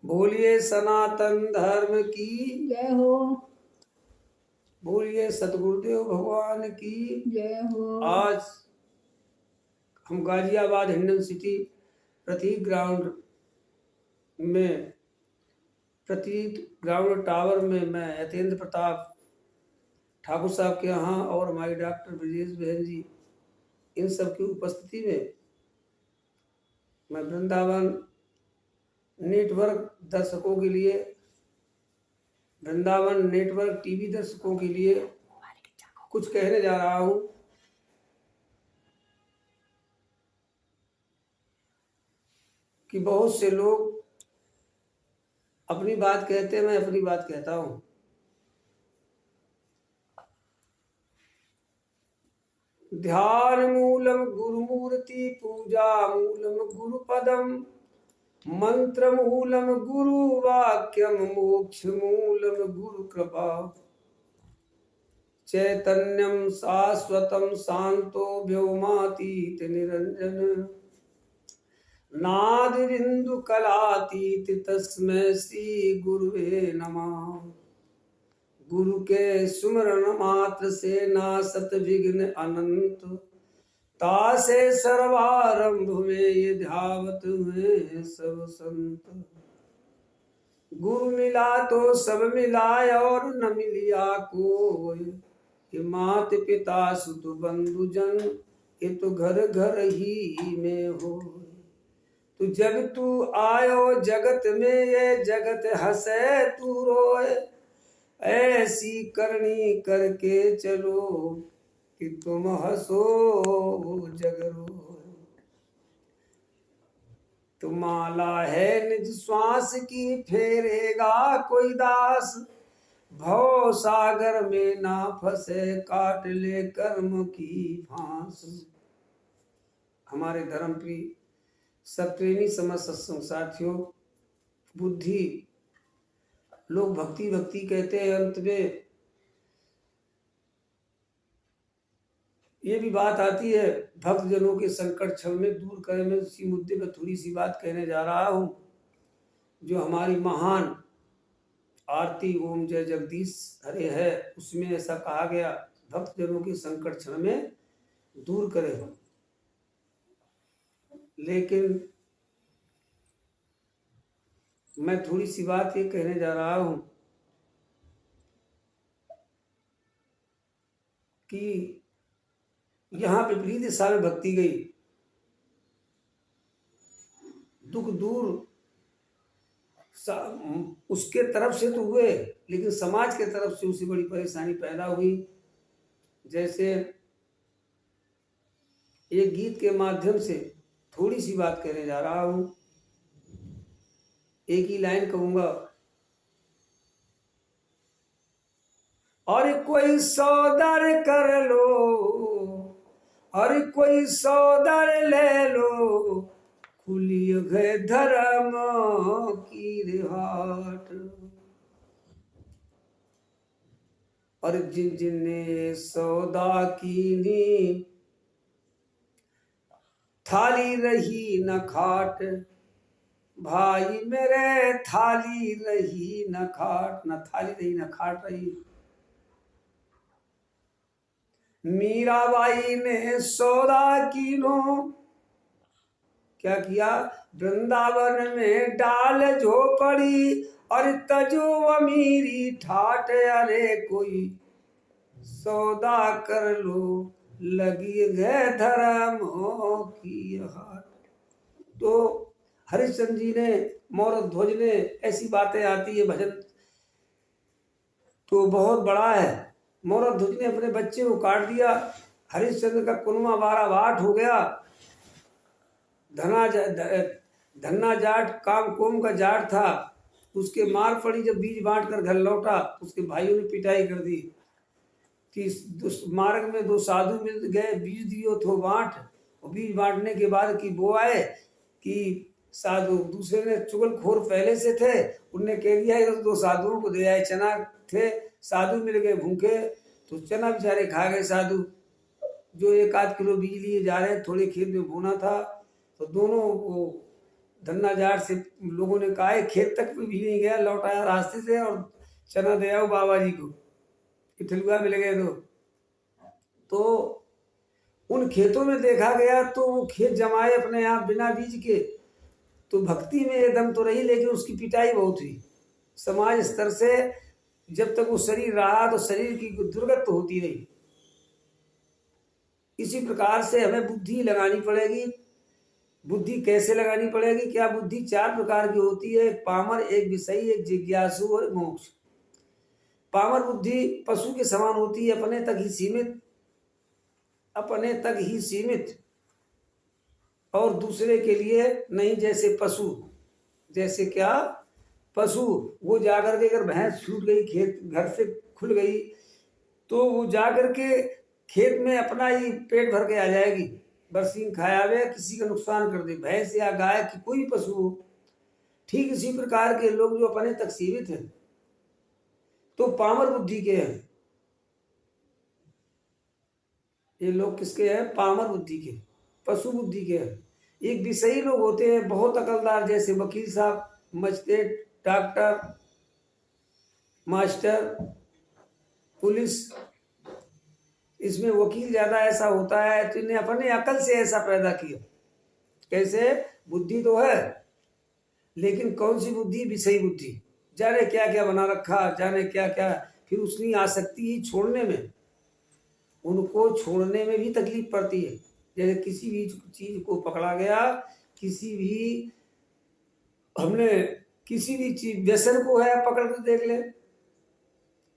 बोलिए सनातन धर्म की जय हो। बोलिए सतगुरुदेव भगवान की जय हो। आज हम गाजियाबाद हिंडन सिटी प्रतीक ग्राउंड टावर में मैं यतेंद्र प्रताप ठाकुर साहब के यहाँ और हमारी डॉक्टर ब्रजेश बहन जी इन सब की उपस्थिति में मैं वृंदावन नेटवर्क दर्शकों के लिए, वृंदावन नेटवर्क टीवी दर्शकों के लिए कुछ कहने जा रहा हूँ। कि बहुत से लोग अपनी बात कहते हैं, मैं अपनी बात कहता हूँ। ध्यान मूलम गुरुमूर्ति पूजा मूलम गुरुपदम मंत्र मूलम गुरु वाक्यम मोक्ष मूलम गुरु कृपा चैतन्यम शाश्वतम शांतो व्योमातीत निरंजन नादिरिंदु कलातीत तस्मै श्री गुरुवे नमः। गुरु के सुमरण मात्र से नासत विघ्न अनंत तासे सर्वारंभ में ये ध्यावत हुए सब संत। गुरु मिला तो सब मिलाय और न मिलिया कोई, ये मात पिता सुत बंधु जन ये तो घर घर ही में हो। तू जब तू आयो जगत में ये जगत हंसे तू रोए, ऐसी करनी करके चलो कि तुम हंसो जग रोए। तुम्हारा है निज श्वास की फेरेगा कोई दास, भव सागर में ना फंसे काट ले कर्म की फांस। हमारे धर्म प्रिय सप्रेमी समस्त सत्संग साथियों, बुद्धि लोग भक्ति भक्ति कहते हैं, अंत में ये भी बात आती है भक्त जनों के संकट क्षण में दूर करे। मैं इसी मुद्दे पर थोड़ी सी बात कहने जा रहा हूं। जो हमारी महान आरती ओम जय जगदीश हरे है, उसमें ऐसा कहा गया भक्त जनों के संकट क्षण में दूर करे। लेकिन मैं थोड़ी सी बात ये कहने जा रहा हूं कि यहाँ विपरीत दिशा में भक्ति गई, दुख दूर उसके तरफ से तो हुए, लेकिन समाज के तरफ से उसे बड़ी परेशानी पैदा हुई। जैसे एक गीत के माध्यम से थोड़ी सी बात कहने जा रहा हूं। एक ही लाइन कहूंगा। और कोई सौदर कर लो, और कोई सौदर ले लो, खुली है धर्म की रिहाट। और जिन जिनने सौदा कीनी थाली रही न खाट, भाई मेरे थाली रही न खाट, न थाली रही न खाट रही। मीराबाई ने सौदा कीनो क्या किया, वृंदावन में डाल झोपड़ी और तजो अमीरी ठाट। अरे कोई सौदा कर लो लगी गए धर्म की हाट। तो हरिश्चंद्र जी ने, मौरत ध्वज ने, ऐसी बातें आती है, भजन तो बहुत बड़ा है। मौरत ध्वज ने अपने बच्चे को काट दिया। हरिश्चंद्र का कुनवा 12 हो गया। धन्ना जाट काम कोम का जाट था, उसके मार पड़ी। जब बीज बांट कर घर लौटा, उसके भाइयों ने पिटाई कर दी कि मार्ग में 2 साधु मिल गए, बीज दियो तो बांट। और बीज बांटने के बाद कि वो आए कि साधु, दूसरे ने चुगलखोर पहले से थे, उनने कह दिया तो 2 साधुओं को दे आए। चना थे, साधु मिल गए भूखे, तो चना बेचारे खा गए साधु। जो 1 आध किलो बीज लिए जा रहे, थोड़े खेत में बोना था, तो दोनों वो धन्ना जाट से लोगों ने कहा है, खेत तक भी नहीं गया, लौट आया रास्ते से और चना दे आओ बाबा जी को, ठेलुआ मिल गए। तो उन खेतों में देखा गया तो वो खेत जमाए अपने आप बिना बीज के, तो भक्ति में एकदम तो रही, लेकिन उसकी पिटाई बहुत हुई समाज स्तर से। जब तक वो शरीर रहा तो शरीर की दुर्गत तो होती रही। इसी प्रकार से हमें बुद्धि लगानी पड़ेगी। बुद्धि कैसे लगानी पड़ेगी? क्या बुद्धि 4 प्रकार की होती है, एक पामर, एक विषयी, एक जिज्ञासु और मोक्ष। पामर बुद्धि पशु के समान होती है, अपने तक ही सीमित, अपने तक ही सीमित और दूसरे के लिए नहीं। जैसे पशु, जैसे क्या? पशु वो जाकर के अगर भैंस छूट गई, खेत घर से खुल गई, तो वो जाकर के खेत में अपना ही पेट भर के आ जाएगी, बरसीन खाया हुआ, किसी का नुकसान कर दे, भैंस या गाय की कोई पशु हो। ठीक इसी प्रकार के लोग जो अपने तक सीमित हैं, तो पामर बुद्धि के हैं। ये लोग किसके हैं? पामर बुद्धि के, पशु बुद्धि के हैं। एक विषयी लोग होते हैं, बहुत अकलदार, जैसे वकील साहब, मजिस्ट्रेट, डॉक्टर, मास्टर, पुलिस। इसमें वकील ज्यादा ऐसा होता है तो इन्हें अपने अकल से ऐसा पैदा किया। कैसे? बुद्धि तो है, लेकिन कौन सी बुद्धि? विषयी बुद्धि। जाने क्या क्या बना रखा, जाने क्या क्या। फिर उसकी आसक्ति ही छोड़ने में, उनको छोड़ने में भी तकलीफ पड़ती है। जैसे किसी भी चीज को पकड़ा गया, किसी भी हमने किसी भी चीज, व्यसन को है, पकड़ कर देख ले,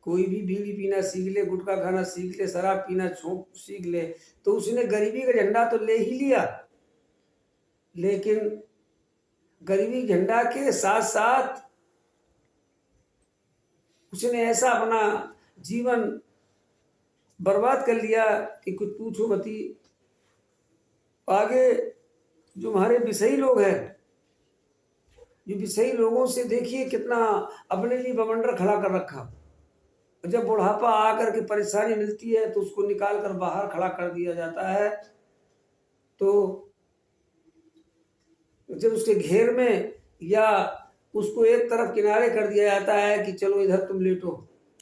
कोई भी बीड़ी पीना सीख ले, गुटखा खाना सीख ले, शराब पीना सीख ले, तो उसने गरीबी का झंडा तो ले ही लिया, लेकिन गरीबी झंडा के साथ साथ उसने ऐसा अपना जीवन बर्बाद कर लिया कि कुछ पूछो मती। आगे जो हमारे विषयी लोग हैं, जो विषयी लोगों से देखिए कितना अपने लिए बवंडर खड़ा कर रखा। जब बुढ़ापा आकर के परेशानी मिलती है तो उसको निकाल कर बाहर खड़ा कर दिया जाता है। तो जब उसके घेर में या उसको एक तरफ किनारे कर दिया जाता है कि चलो इधर तुम लेटो,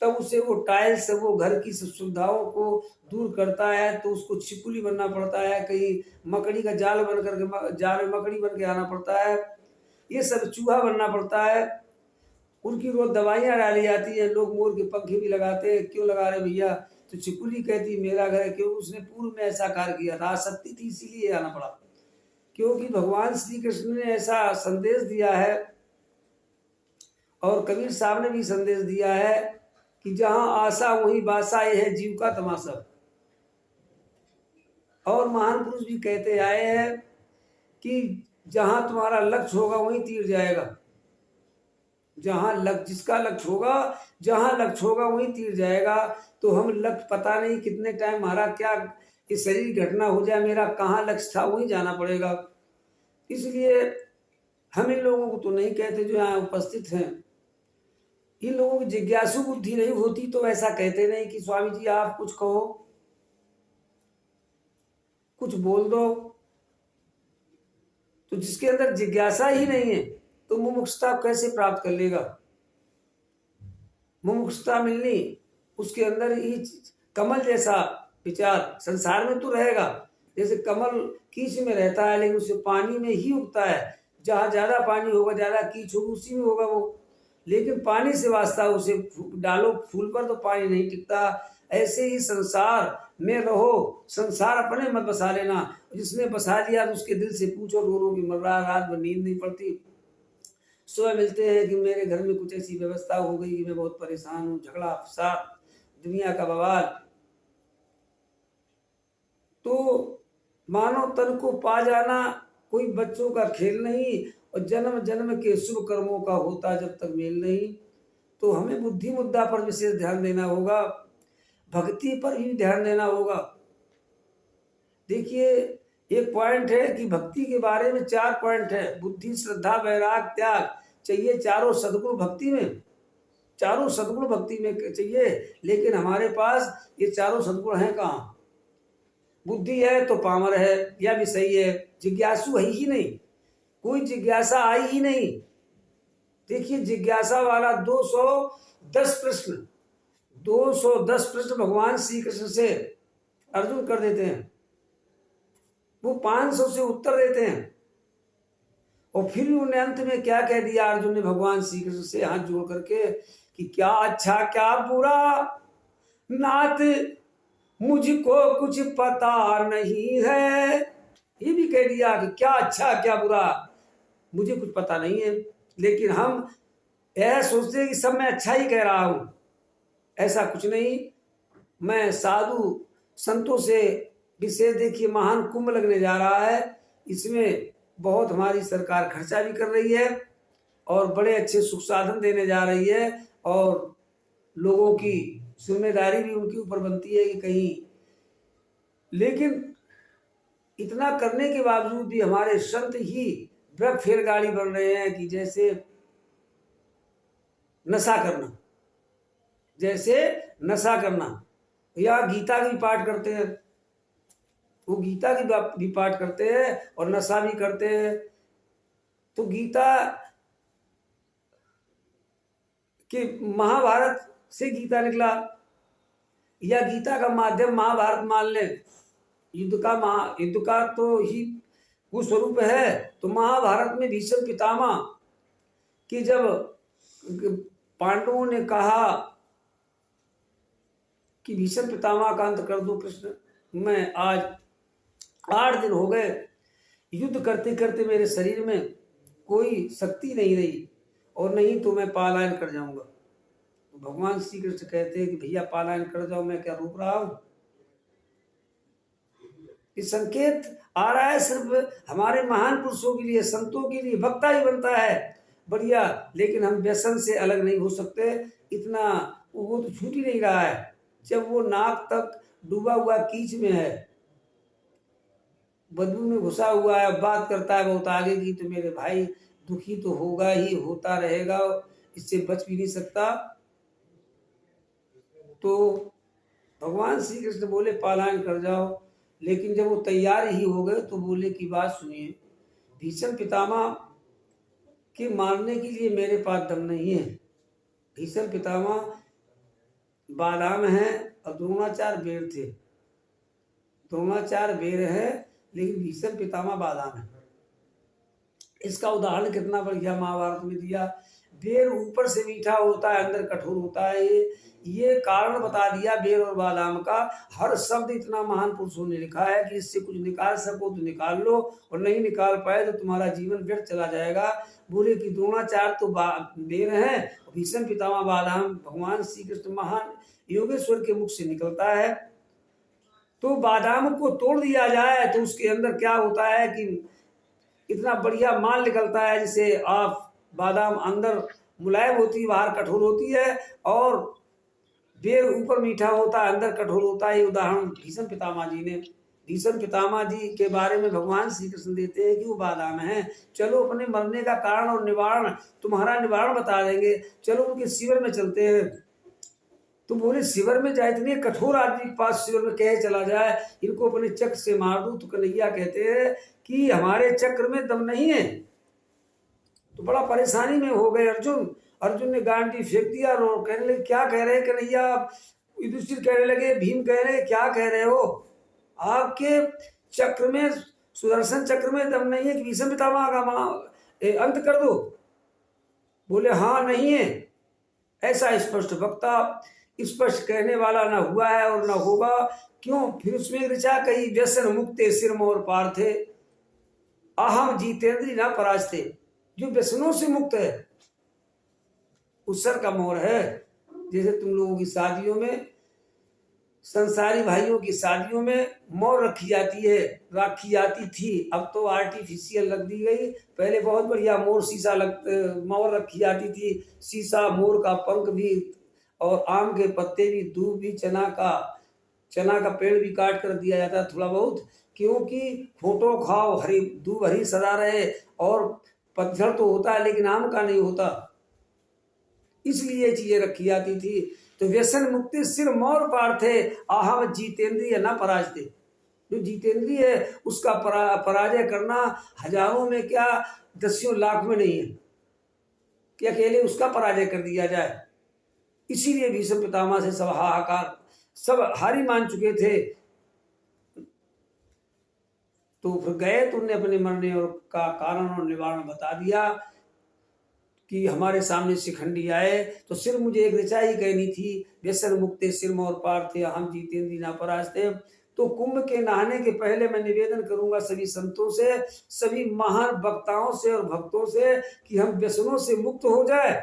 तब उसे वो टाइल्स से वो घर की सुविधाओं को दूर करता है, तो उसको छिपुली बनना पड़ता है, कहीं मकड़ी का जाल बन करके, जाल में मकड़ी बन के आना पड़ता है, ये सब चूहा बनना पड़ता है। उनकी रोज दवाइयाँ डाली जाती है, लोग मोर के पंखे भी लगाते हैं। क्यों लगा रहे भैया? तो छिपुली कहती मेरा घर है, क्यों? उसने पूर्व में ऐसा कार्य किया था, आसक्ति थी, इसीलिए आना पड़ा। क्योंकि भगवान श्री कृष्ण ने ऐसा संदेश दिया है, और कबीर साहब ने भी संदेश दिया है कि जहां आशा वही बासा, ये है जीव का तमाशा। और महान पुरुष भी कहते आए हैं कि जहां तुम्हारा लक्ष्य होगा वहीं तीर जाएगा। जहां लक्ष्य, जिसका लक्ष्य होगा, जहां लक्ष्य होगा वहीं तीर जाएगा। तो हम लक्ष्य, पता नहीं कितने टाइम हमारा क्या इस शरीर घटना हो जाए, मेरा कहाँ लक्ष्य था वहीं जाना पड़ेगा। इसलिए हम इन लोगों को तो नहीं कहते जो यहाँ उपस्थित हैं, इन लोगों की जिज्ञासु बुद्धि नहीं होती तो ऐसा कहते नहीं कि स्वामी जी आप कुछ कहो, कुछ बोल दो। तो जिसके अंदर जिज्ञासा ही नहीं है तो मुमुक्षुता कैसे प्राप्त कर लेगा? मुमुक्षुता मिलनी उसके अंदर ही कमल जैसा विचार संसार में तो रहेगा। जैसे कमल कीच में रहता है, लेकिन उसे पानी में ही उगता है। जहां ज्यादा पानी होगा, ज्यादा कीच होगी, उसी में होगा वो। लेकिन पानी से वास्ता, उसे डालो फूल पर तो पानी नहीं टिकता। ऐसे ही संसार में रहो, संसार अपने मत बसा लेना। जिसने बसा लिया तो उसके दिल से पूछो, रो रो की मर रहा, रात भर नींद नहीं पड़ती। सुबह मिलते हैं कि मेरे घर में कुछ ऐसी व्यवस्था हो गई कि मैं बहुत परेशान हूँ, झगड़ा फसाद, दुनिया का बवाल। तो मानव तन को पा जाना कोई बच्चों का खेल नहीं, और जन्म जन्म के शुभ कर्मों का होता जब तक मेल नहीं। तो हमें बुद्धि मुद्दा पर विशेष ध्यान देना होगा, भक्ति पर भी ध्यान देना होगा। देखिए एक पॉइंट है कि भक्ति के बारे में 4 पॉइंट है, बुद्धि, श्रद्धा, वैराग, त्याग चाहिए। चारों सद्गुण भक्ति में, चारों सद्गुण भक्ति में चाहिए। लेकिन हमारे पास ये चारों सद्गुण हैं कहाँ? बुद्धि है तो पामर है या विषयी है, जिज्ञासु है ही नहीं। कोई जिज्ञासा आई ही नहीं। देखिए जिज्ञासा वाला 210 प्रश्न 210 प्रश्न भगवान श्री कृष्ण से अर्जुन कर देते हैं, वो 500 से उत्तर देते हैं। और फिर भी उन्हें अंत में क्या कह दिया अर्जुन ने भगवान श्री कृष्ण से हाथ जोड़ करके कि क्या अच्छा क्या बुरा नाथ मुझको कुछ पता नहीं है। ये भी कह दिया कि क्या अच्छा क्या बुरा मुझे कुछ पता नहीं है। लेकिन हम यह सोचते हैं कि सब मैं अच्छा ही कह रहा हूं, ऐसा कुछ नहीं। मैं साधु संतों से विशेष, देखिए महान कुंभ लगने जा रहा है, इसमें बहुत हमारी सरकार खर्चा भी कर रही है और बड़े अच्छे सुख साधन देने जा रही है, और लोगों की जिम्मेदारी भी उनके ऊपर बनती है कि कहीं, लेकिन इतना करने के बावजूद भी हमारे संत ही वृक्ष फेर गाड़ी बन रहे हैं कि जैसे नशा करना, जैसे नशा करना। या गीता की पाठ करते हैं, वो गीता की भी पाठ करते हैं और नशा भी करते हैं। तो गीता कि महाभारत से गीता निकला, या गीता का माध्यम महाभारत मान लें, युद्ध का तो ही वो स्वरूप है। तो महाभारत में भीष्म पितामह कि जब पांडवों ने कहा कि भीष्म पितामह का अंत कर दो कृष्ण, मैं आज 8 दिन हो गए, युद्ध करते करते मेरे शरीर में कोई शक्ति नहीं रही और नहीं तो मैं पलायन कर जाऊंगा। तो भगवान श्री कृष्ण कहते हैं कि भैया पलायन कर जाओ, मैं क्या रोक रहा हूं। इस संकेत आ रहा है सिर्फ हमारे महान पुरुषों के लिए, संतों के लिए भक्ता ही बनता है बढ़िया, लेकिन हम व्यसन से अलग नहीं हो सकते। इतना वो तो छूट ही नहीं रहा है। जब वो नाक तक डूबा हुआ कीच में है, बदबू में घुसा हुआ है, बात करता है बहुत आगे की, तो मेरे भाई दुखी तो होगा ही, होता रहेगा, इससे बच भी नहीं सकता। तो भगवान श्री कृष्ण बोले पलायन कर जाओ, लेकिन जब वो तैयार ही हो गए तो बोले कि बात सुनिए, भीष्म पितामह के मारने के लिए मेरे पास दम नहीं है। भीष्म पितामह बादाम है और द्रोणाचार्य बेर थे। द्रोणाचार्य बेर है लेकिन भीष्म पितामह बादाम है। इसका उदाहरण कितना बढ़िया महाभारत में दिया। बेर ऊपर से मीठा होता है, अंदर कठोर होता है। ये कारण बता दिया बेर और बादाम का। हर शब्द इतना महान पुरुषों ने लिखा है कि इससे कुछ निकाल सको तो निकाल लो, और नहीं निकाल पाए तो तुम्हारा जीवन व्यर्थ चला जाएगा। बोले कि द्रोणाचार्य तो बेर है, भीष्म पितामह बादाम। भगवान श्री कृष्ण महान योगेश्वर के मुख से निकलता है। तो बादाम को तोड़ दिया जाए तो उसके अंदर क्या होता है कि इतना बढ़िया माल निकलता है, जिसे आप बादाम अंदर मुलायम होती, बाहर कठोर होती है, और बेर ऊपर मीठा होता है, अंदर कठोर होता है। ये उदाहरण भीष्म पितामह जी ने, भीष्म पितामह जी के बारे में भगवान श्री कृष्ण देते हैं कि वो बादाम है। चलो अपने मरने का कारण और निवारण, तुम्हारा निवारण बता देंगे, चलो उनके शिविर में चलते हैं। तो बोले शिविर में जाए, इतने कठोर आदमी के पास शिविर में कहे चला जाए, इनको अपने चक्र से मार दूं। तो कन्हैया कहते हैं कि हमारे चक्र में दम नहीं है। तो बड़ा परेशानी में हो गए अर्जुन। अर्जुन ने गांडी फेंक दिया और कहने लगे क्या कह रहे हैं कन्हैया। युधिष्ठिर कहने लगे, भीम कह रहे क्या कह रहे हो, आपके चक्र में, सुदर्शन चक्र में दम नहीं है कि भीष्म पितामह का अंत कर दो। बोले हाँ नहीं है। ऐसा स्पष्ट वक्ता, स्पष्ट कहने वाला ना हुआ है और ना होगा। क्यों? फिर उसमें ऋचा कही, व्यसन मुक्ते सिर मोर पार थे, अहम जीतेंद्री ना पराजते। जो व्यसनों से मुक्त है उस सर का मोर है। जैसे तुम लोगों की शादियों में, संसारी भाइयों की शादियों में मोर रखी जाती है, राखी जाती थी, अब तो आर्टिफिशियल लग दी गई। पहले बहुत बढ़िया मोर शीशा मोर रखी जाती थी, शीशा, मोर का पंख भी, और आम के पत्ते भी, दूब भी, चना का पेड़ भी काट कर दिया जाता है थोड़ा बहुत, क्योंकि फोटो खाओ, हरी दूब हरी सदा रहे। और पतझड़ तो होता है लेकिन आम का नहीं होता, इसलिए ये चीजें रखी जाती थी। तो व्यसन मुक्ति सिर मोर पार थे, आहम जीतेंद्रिय न पराजते। जो जितेंद्रिय है उसका पराजय करना हजारों में क्या दसियों लाख में नहीं है कि अकेले उसका पराजय कर दिया जाए। इसीलिए भीष्म पितामह से सब हाहाकार, सब हारी मान चुके थे। तो फिर गए तो उन्हें अपने मरने और का कारण और निवारण बता दिया कि हमारे सामने शिखंडी आए तो सिर मुझे एक ऋचा ही कहनी थी, व्यसन मुक्ते सिर मोर पार थे, हम जितेंद्री ना पराज थे। तो कुंभ के नहाने के पहले मैं निवेदन करूंगा सभी संतों से, सभी महान वक्ताओं से और भक्तों से कि हम व्यसनों से मुक्त हो जाए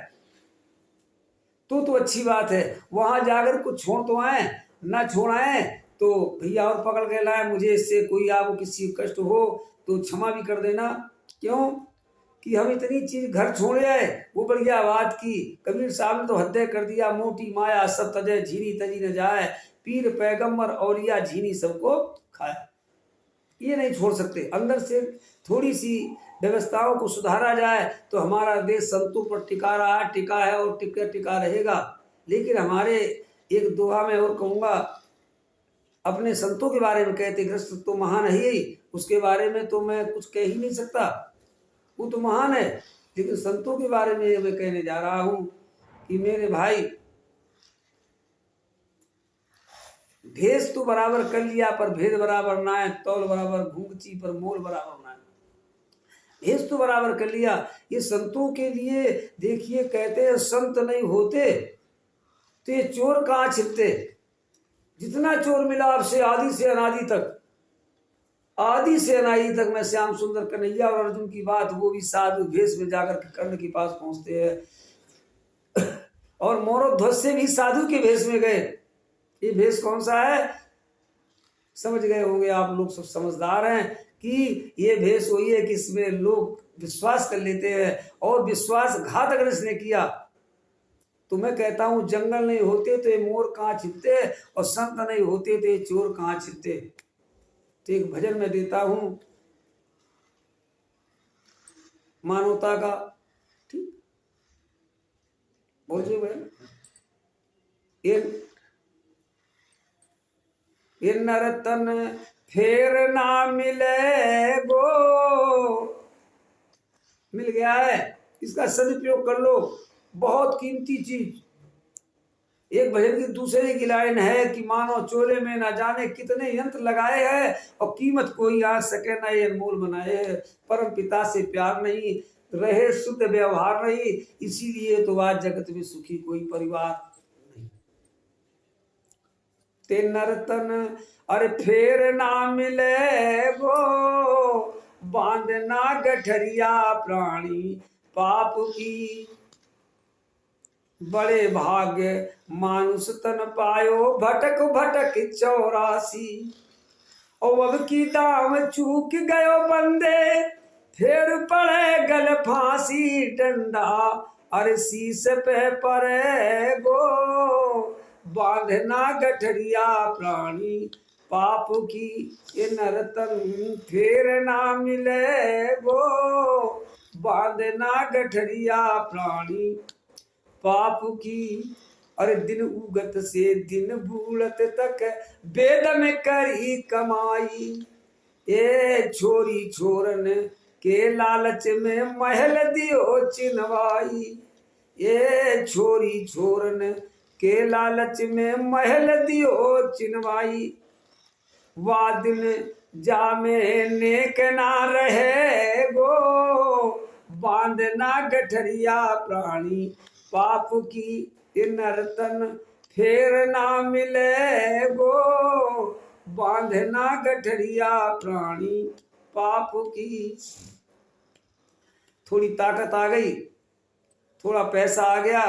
तो अच्छी बात है। वहां जाकर कुछ छोड़ तो आए, ना छोड़ आए तो भैया और पकड़ के लाए, मुझे इससे कोई आपको किसी कष्ट हो तो क्षमा भी कर देना। क्यों कि हम इतनी चीज घर छोड़े आए, वो बढ़िया बात की। कबीर साहब ने तो हृदय कर दिया, मोटी माया सब तजे झीनी तजी न जाए, पीर पैगंबर औलिया झीनी सबको खाए। ये नहीं छोड़ सकते। अंदर से थोड़ी सी व्यवस्थाओं को सुधारा जाए तो हमारा देश संतों पर टिका है और टिका रहेगा। लेकिन हमारे एक दोहा में और कहूंगा, अपने संतों के बारे में कहते ग्रस्त तो महान है ही, उसके बारे में तो मैं कुछ कह ही नहीं सकता, वो तो महान है। लेकिन संतों के बारे में मैं कहने जा रहा हूं कि मेरे भाई, भेष तो बराबर कर लिया पर भेद बराबर ना है, तौल बराबर घूंघची पर मोल बराबर ना है। भेष तो बराबर कर लिया। ये संतों के लिए देखिए, कहते हैं संत नहीं होते तो ये चोर कहाँ छिपते। जितना चोर मिला आपसे आदि से अनादि तक, आदि से अनादि तक, मैं श्याम सुंदर कन्हैया और अर्जुन की बात, वो भी साधु भेष में जाकर कर्ण के पास पहुंचते हैं और मोरोध्वज से भी साधु के भेष में गए। ये भेष कौन सा है समझ गए होंगे आप लोग, सब समझदार हैं कि ये भेष वही है कि इसमें लोग विश्वास कर लेते हैं और विश्वासघात अगर इसने किया तो मैं कहता हूं जंगल नहीं होते तो ये मोर कहाँ छिपते और संत नहीं होते तो ये चोर कहाँ छिपते। तो एक भजन में देता हूं मानवता का, ठीक बोलिए बहन। ये नरतन फेर ना मिले गो, मिल गया है, इसका सदुपयोग कर लो, बहुत कीमती चीज। एक भजन की दूसरे की लाइन है कि मानो चोले में ना जाने कितने यंत्र लगाए हैं और कीमत कोई आ सके ना ये अनमोल बनाए है। परम पिता से प्यार नहीं रहे, शुद्ध व्यवहार नहीं, इसीलिए तो आज जगत में सुखी कोई परिवार नहीं। ते नरतन अरे फेर ना मिले गो, बांधना गठरिया प्राणी पाप की, बड़े भाग्य मानुष तन पायो भटक भटक 84। और अब की दाम चूक गयो बंदे, फिर पड़े गल फांसी डंडा, अरे शीस पे परे गो, बांधना गठरिया प्राणी पाप की, ये नरतन फिर ना मिले गो, बांधना गठरिया प्राणी पाप की। अरे दिन उगत से दिन बूढ़त तक वेद में करी कमाई, ये छोरी छोरन के लालच में महल दियो चिनवाई, ये छोरी छोरन के लालच में महल दियो चिनवाई, वा दिन जामे नेक ना रहे गो, बांधना गठरिया प्राणी पाप की, नरतन फेर ना मिले गो, बांधना गठरिया प्राणी पाप की। थोड़ी ताकत आ गई, थोड़ा पैसा आ गया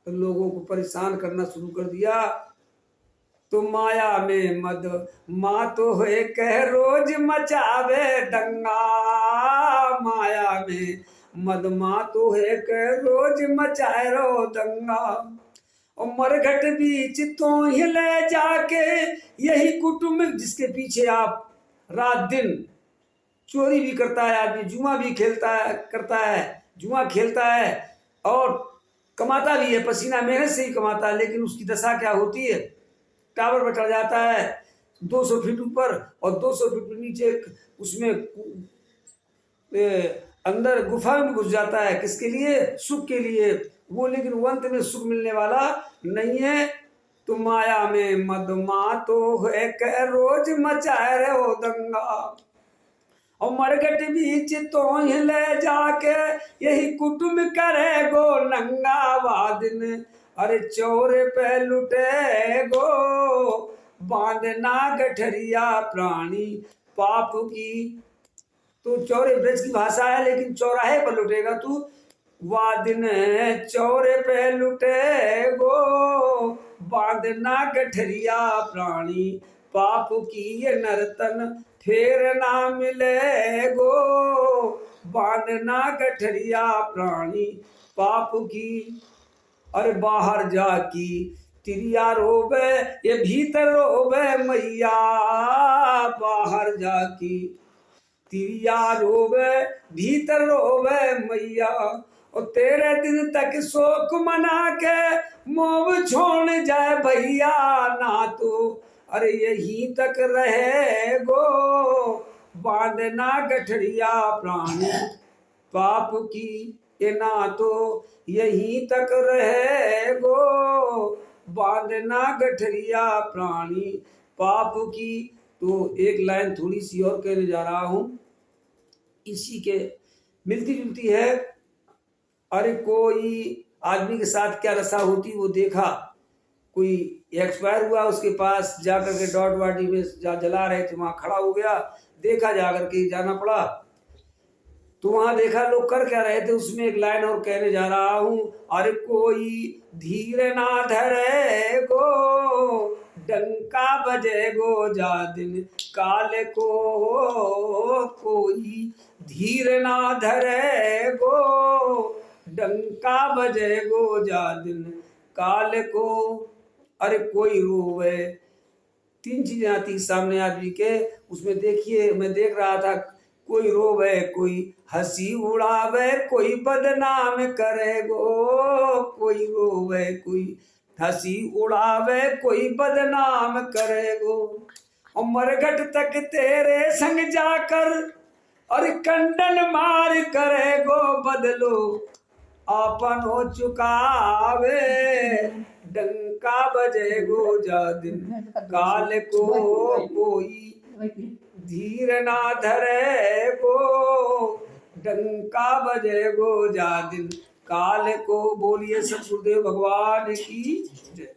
तो लोगों को परेशान करना शुरू कर दिया। तो माया में मद मातो है कह रोज मचावे दंगा, माया में मद मातो है कह रोज मचाए रो दंगा, और मरघट बीच तो हिले जाके यही कुटुंब जिसके पीछे आप रात दिन चोरी भी करता है आदमी, जुआ भी खेलता है, करता है, जुआ खेलता है और कमाता भी है, पसीना मेहनत से ही कमाता है, लेकिन उसकी दशा क्या होती है, टावर पर चढ़ जाता है, 200 फीट ऊपर और 200 फीट नीचे उसमें अंदर गुफा में घुस जाता है। किसके लिए? सुख के लिए वो, लेकिन वो अंत में सुख मिलने वाला नहीं है। तो माया में मदमातो है कह रोज मचाए रहे हो दंगा, और मरगट बीच तो ले जाके यही कुटुम करे गो नंगा वादिन, अरे चौरे पे लुटे गो बांधना गठरिया प्राणी पाप की। तो चौरे ब्रज की भाषा है, लेकिन चौराहे पर लुटेगा तू। वादिन चौरे पे लुटे गो बांधना गठरिया प्राणी पाप की, ये नर्तन फिर ना मिले गो बांधना गठरिया प्राणी पाप की। अरे बाहर जाकी तिरिया रोबे ये भीतर रोबे मैया, बाहर जाकी तिरिया रोवे भीतर रोवे मैया, और तेरे दिन तक शोक मना के मोह छोड़ जाए भैया ना तो, अरे यहीं तक रहे गो बांधना गठरिया प्राणी पाप की, ये ना तो यहीं तक रहे गो बांधना गठरिया प्राणी पाप की। तो एक लाइन थोड़ी सी और कहने जा रहा हूं, इसी के मिलती जुलती है। अरे कोई आदमी के साथ क्या दशा होती वो देखा, कोई एक्सपायर हुआ, उसके पास जाकर के डॉट वाटी में जला रहे थे, वहां खड़ा हो गया, देखा, जाकर के जाना पड़ा। तो वहां देखा लोग कर क्या रहे थे, उसमें एक लाइन और कहने जा रहा हूं, अरे कोई धीर ना धरे गो डंका बजे गो जा दिन काल को, कोई धीर ना धरे गो डंका बजे गो जा दिन काल को। अरे कोई रोवे, तीन चीजें आती सामने आदमी के, उसमें देखिए मैं देख रहा था, कोई रोवे, कोई हंसी उड़ावे, कोई बदनाम करे गो, कोई रोवे, कोई हंसी उड़ावे, कोई बदनाम करे गो, और मरघट तक तेरे संग जाकर और कंडन मार करे गो बदलो आपन हो चुकावे, डंका बजे गो जा दिन काल को, कोई धीर ना धरे गो डंका बजे गो जा दिन काल को। बोलिए सतगुरुदेव भगवान की जय।